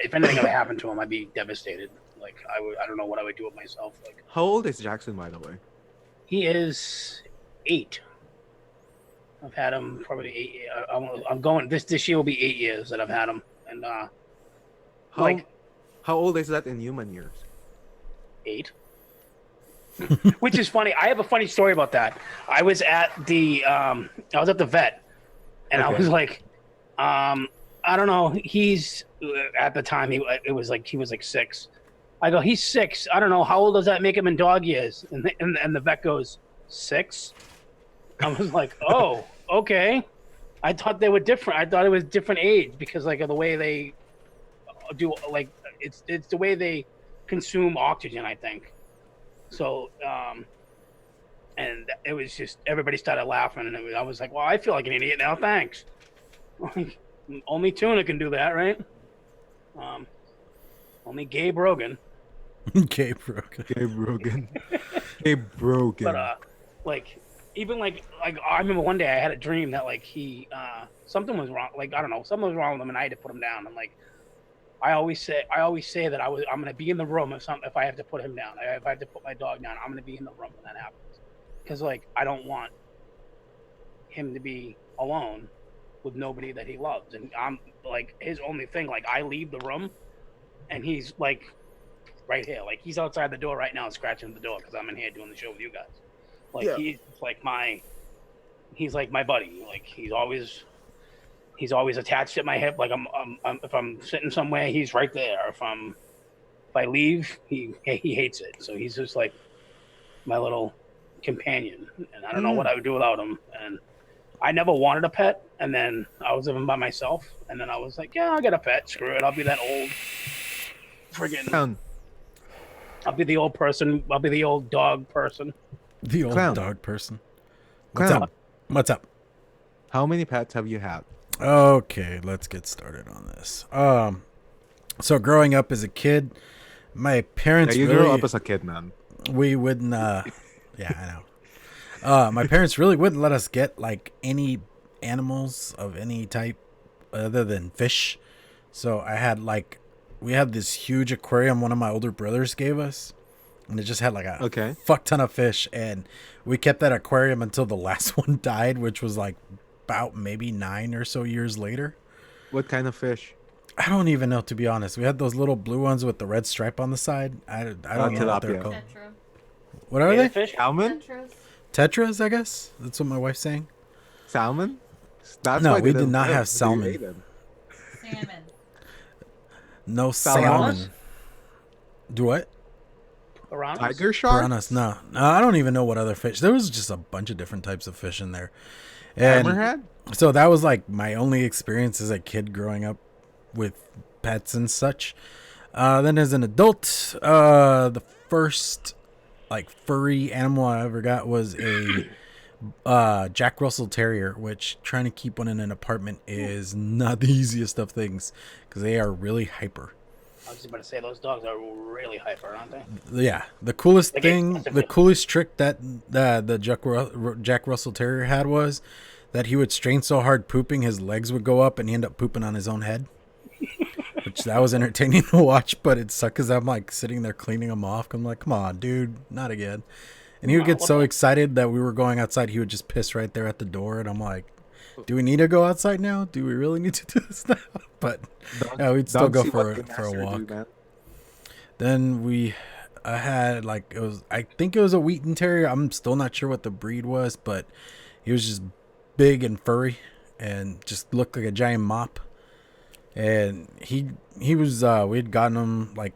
if anything ever happened to him, I'd be devastated. Like I don't know what I would do with myself. Like How old is Jackson, by the way? he is 8. I've had him probably 8. I'm going this year will be 8 years that I've had him, and How like how old is that in human years? 8. Which is funny. I have a funny story about that. I was at the vet, and I Okay. was like, I don't know. He's at the time he was like 6. I go, he's 6. I don't know how old does that make him in dog years? And the vet goes 6. I was like, oh, okay. I thought they were different. I thought it was different age because like of the way they do like it's the way they consume oxygen. I think. So, and it was just everybody started laughing, and I was like, "Well, I feel like an idiot now. Thanks." Only Tuna can do that, right? Only Gabe Rogan. Gabe Rogan. Gabe Rogan. Gabe Rogan. But like even like I remember one day I had a dream that like he something was wrong. Like I don't know, something was wrong with him, and I had to put him down. And like I always say that I'm gonna be in the room if I have to put him down. If I have to put my dog down, I'm gonna be in the room when that happens. Because like I don't want him to be alone with nobody that he loves, and I'm like his only thing. Like I leave the room, and he's like right here, like he's outside the door right now, scratching the door because I'm in here doing the show with you guys. Like Yeah. he's like my buddy. Like he's always attached at my hip. Like I'm if I'm sitting somewhere, he's right there. If I'm If I leave, he hates it. So he's just like my little companion, and I don't know what I would do without him. And I never wanted a pet, and then I was living by myself, and then I was like, yeah, I'll get a pet. Screw it. I'll be that old friggin'. Clown. I'll be the old person. I'll be the old dog person. The old Clown. dog person. What's Clown. up? What's up? How many pets have you had? Okay, let's get started on this. So growing up as a kid, my parents Yeah, you really grew up as a kid, man. we wouldn't yeah, I know. My parents really wouldn't let us get like any animals of any type other than fish. So we had this huge aquarium one of my older brothers gave us, and it just had like a fuck ton of fish, and we kept that aquarium until the last one died, which was like about maybe 9 or so years later. What kind of fish? I don't even know, to be honest. We had those little blue ones with the red stripe on the side. I don't know what they're tilapia. called. Tetra. What are they? Fish? Salmon? Tetras. Tetras, I guess. That's what my wife's saying. Salmon? That's No, why we they did didn't not live. have They salmon. ate them. Salmon. No Piranhas? salmon. Do what? Piranhas? Tiger shark? Piranhas. No, I don't even know what other fish. There was just a bunch of different types of fish in there. And Hammerhead? so that was like my only experience as a kid growing up with pets and such. Then as an adult, the first like furry animal I ever got was a Jack Russell Terrier, which trying to keep one in an apartment is not the easiest of things because they are really hyper. I was just about to say, those dogs are really hyper, aren't they? Yeah, the coolest Like thing, it's- the coolest trick that the Jack Russell Terrier had was that he would strain so hard pooping, his legs would go up and he ended up pooping on his own head. Which that was entertaining to watch, but it sucked because I'm like sitting there cleaning him off. I'm like, come on, dude, not again. And he would get so excited that we were going outside, he would just piss right there at the door. And I'm like, do we need to go outside now? Do we really need to do this now? But yeah, we'd still go for a walk. Then I had like, I think it was a Wheaton Terrier. I'm still not sure what the breed was, but he was just big and furry and just looked like a giant mop. And he was we had gotten him, like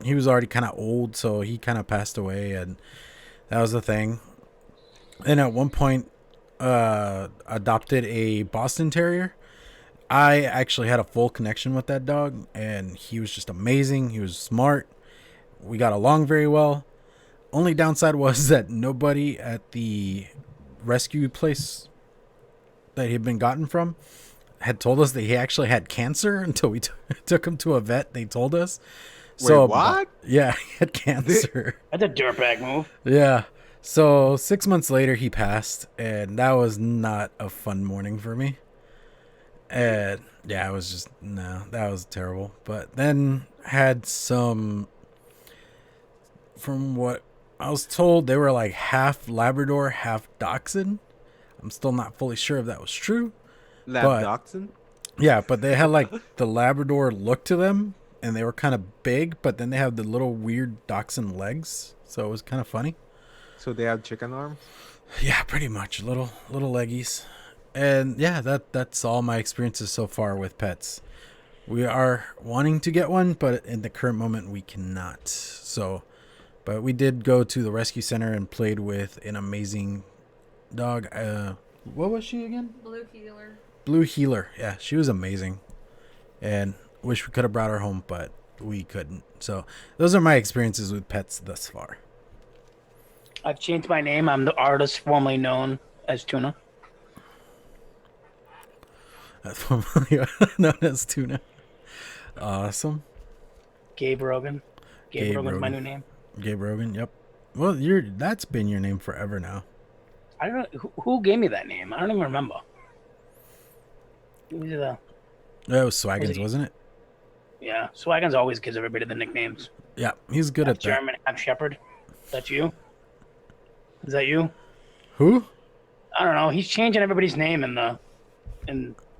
he was already kind of old, so he kind of passed away, and that was the thing. And at one point adopted a Boston Terrier. I actually had a full connection with that dog, and he was just amazing. He was smart. We got along very well. Only downside was that nobody at the rescue place that he had been gotten from had told us that he actually had cancer until we took him to a vet. They told us. So, wait, what? Yeah, he had cancer. That's a dirtbag move. Yeah. So 6 months later, he passed, and that was not a fun morning for me. And yeah, it was just, no, that was terrible. But then had some, from what I was told, they were like half Labrador, half Dachshund. I'm still not fully sure if that was true. Dachshund? Yeah, but they had like the Labrador look to them, and they were kind of big, but then they have the little weird Dachshund legs, so it was kind of funny. So they have chicken arms? Yeah, pretty much little leggies. And yeah, that's all my experiences so far with pets. We are wanting to get one, but in the current moment we cannot. So, but we did go to the rescue center and played with an amazing dog. What was she again? Blue healer. Blue Healer. Yeah, she was amazing. And wish we could have brought her home, but we couldn't. So those are my experiences with pets thus far. I've changed my name. I'm the artist formerly known as Tuna. That's formerly known as Tuna. Awesome. Gabe Rogan. Gabe Rogan's my new name. Gabe Rogan, yep. Well, that's been your name forever now. I don't know who gave me that name. I don't even remember. It was That was Swaggins, wasn't it? Yeah, Swaggins always gives everybody the nicknames. Yeah, he's good Half at that. German, half Shepherd. That's you? Is that you? Who? I don't know. He's changing everybody's name in the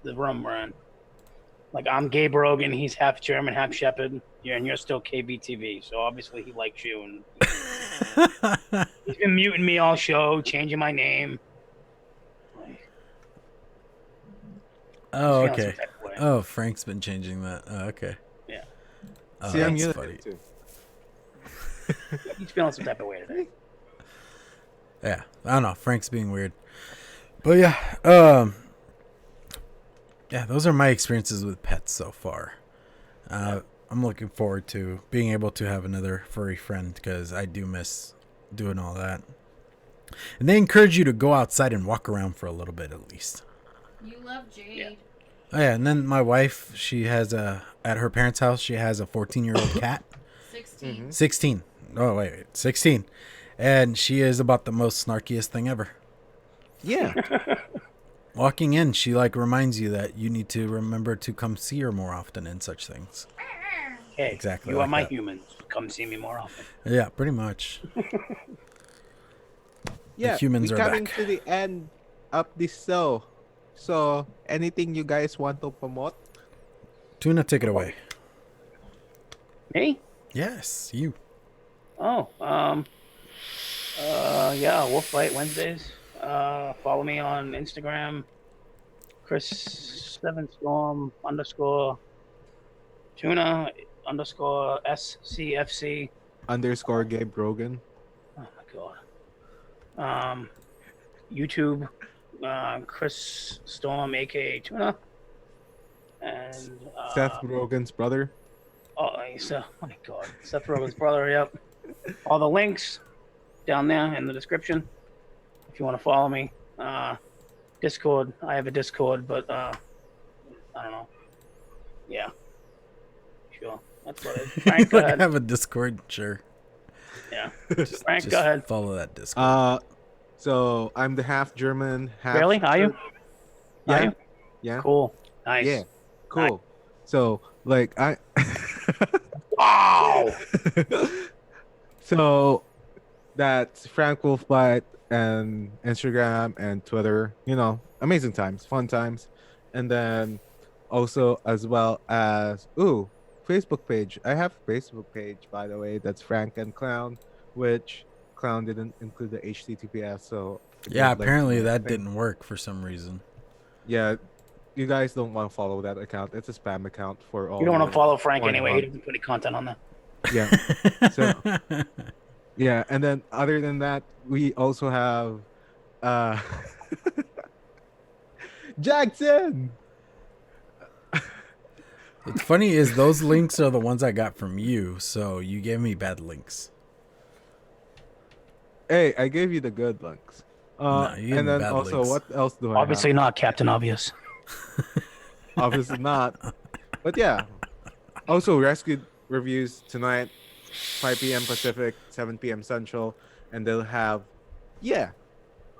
room we're in. Like, I'm Gabe Rogan. He's half German, half Shepherd. And you're still KBTV. So obviously he likes you. And he's been muting me all show, changing my name. Oh, Feeling okay. some type of way. Oh, Frank's been changing that. Oh, okay. Yeah. Oh, See, I'm that's muted funny. too. He's feeling some type of way today. Yeah, I don't know. Frank's being weird, but yeah, yeah, those are my experiences with pets so far. I'm looking forward to being able to have another furry friend because I do miss doing all that. And they encourage you to go outside and walk around for a little bit at least. You love Jade. Yeah. Oh yeah, and then my wife, she has at her parents' house, she has a 14-year-old cat. 16. 16. Oh wait, 16. And she is about the most snarkiest thing ever. Yeah. Walking in, she like reminds you that you need to remember to come see her more often and such things. Hey, Exactly you like are my that. humans. Come see me more often. Yeah, pretty much. Yeah. humans we are coming back. to the end of this show. So, anything you guys want to promote? Tuna, take it away. Me? Yes, you. Oh, yeah, Wolfbite Wednesdays. Follow me on Instagram, Chris7Storm _ Tuna _ SCFC. _ Gabe Rogan. Oh my god. YouTube, Chris Storm, aka Tuna, and Seth Rogen's brother. oh my god, Seth Rogen's brother. Yep. All the links down there in the description if you want to follow me. Discord. I have a Discord, but I don't know. Yeah. Sure. That's what it is. Frank, go I ahead. have a Discord, sure. Yeah. Just, Frank, just go ahead. follow that Discord. So I'm the half German, half. Really? Are you? Yeah. Are you? Yeah. Cool. Nice. Yeah. Cool. So like I. Wow. So that's Frank Wolfbite and Instagram and Twitter. You know, amazing times, fun times, and then also as well as Facebook page. I have a Facebook page, by the way. That's Frank and Clown, which Clown didn't include the HTTPS. So it Yeah, won't link apparently to the that thing. didn't work for some reason. Yeah, you guys don't want to follow that account. It's a spam account for all. You don't want your to follow Frank porn anyway. He hunt. doesn't put any content on there. Yeah. So yeah, and then other than that, we also have Jackson. What's funny is those links are the ones I got from you, so you gave me bad links. Hey, I gave you the good links. No, you gave And me then bad also, links. what else do I Obviously not Captain Obvious. have? Obviously not. But yeah. Also, Rescued reviews tonight, 5 p.m. Pacific, 7 p.m. Central, and they'll have,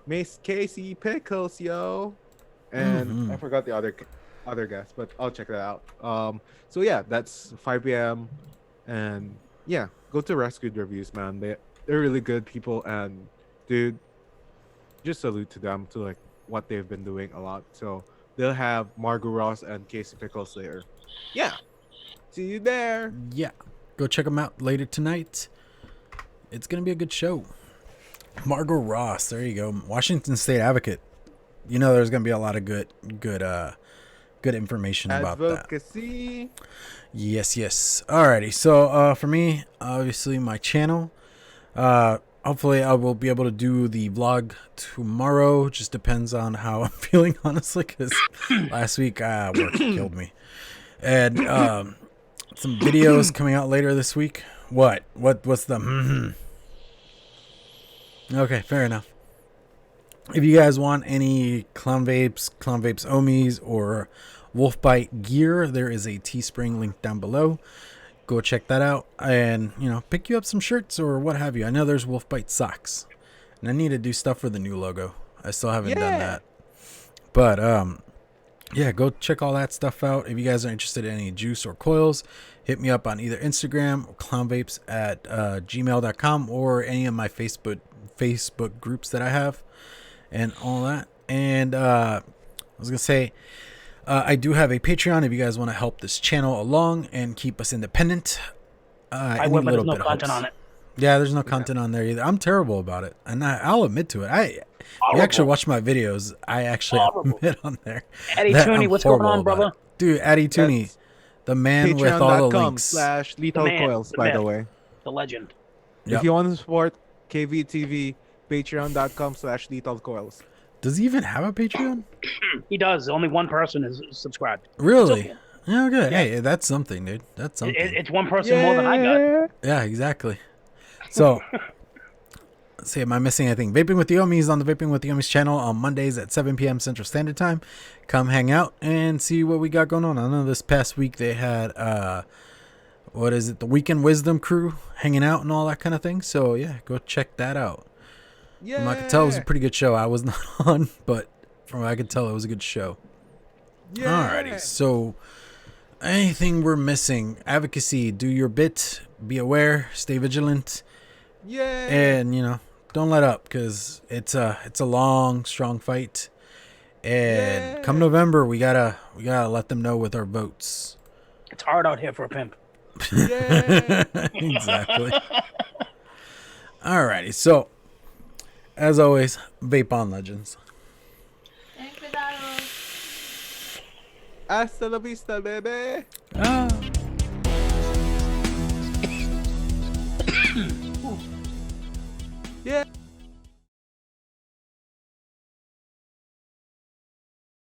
Miss Casey Pickles, yo. And I forgot the other guest, but I'll check that out. So yeah, that's 5 p.m. And yeah, go to Rescued reviews, man. They're really good people, and dude, just salute to them to like what they've been doing a lot. So they'll have Margot Ross and Casey Pickles later. Yeah, see you there. Yeah, go check them out later tonight. It's gonna be a good show. Margot Ross, there you go. Washington State Advocate. You know, there's gonna be a lot of good information about that. Advocacy. Yes. Alrighty. So for me, obviously my channel. Hopefully I will be able to do the vlog tomorrow. Just depends on how I'm feeling, honestly, because last week work killed me. And some videos coming out later this week. What's the Okay, fair enough. If you guys want any Clown Vapes, Ohmies, or Wolfbite gear, there is a Teespring link down below. Go check that out and, pick you up some shirts or what have you. I know there's Wolfbite socks. And I need to do stuff for the new logo. I still haven't done that. But, yeah, go check all that stuff out. If you guys are interested in any juice or coils, hit me up on either Instagram or clownvapes at gmail.com or any of my Facebook groups that I have and all that. And I was going to say, I do have a Patreon if you guys want to help this channel along and keep us independent. I would, but there's no content on it. Yeah, there's no content on there either. I'm terrible about it, and I'll admit to it. You actually watch my videos. I actually admit on there. Eddie that Tooney, I'm what's going horrible on, about brother? it. Dude, Eddie Tooney, the man with all the links. Patreon.com/lethal The man, coils, the by the myth. way. The legend. Yep. If you want to support KVTV, patreon.com/lethalcoils. Does he even have a Patreon? He does. Only one person is subscribed. Really? It's okay. Yeah, okay. Yeah. Hey, that's something, dude. That's something. It's one person more than I got. Yeah, exactly. So, let's see, am I missing anything? Vaping with the Ohmies on the Vaping with the Ohmies channel on Mondays at 7 p.m. Central Standard Time. Come hang out and see what we got going on. I know this past week they had, what is it, the Weekend Wisdom crew hanging out and all that kind of thing. So, yeah, go check that out. From what I could tell, it was a pretty good show. I was not on, but from what I could tell, it was a good show. Alrighty, so anything we're missing? Advocacy, do your bit, be aware, stay vigilant, and don't let up, because it's a long, strong fight. And come November, we gotta let them know with our votes. It's hard out here for a pimp. Exactly. Alrighty, so as always, vape on, legends. Hasta la vista, baby. Ah. Yeah.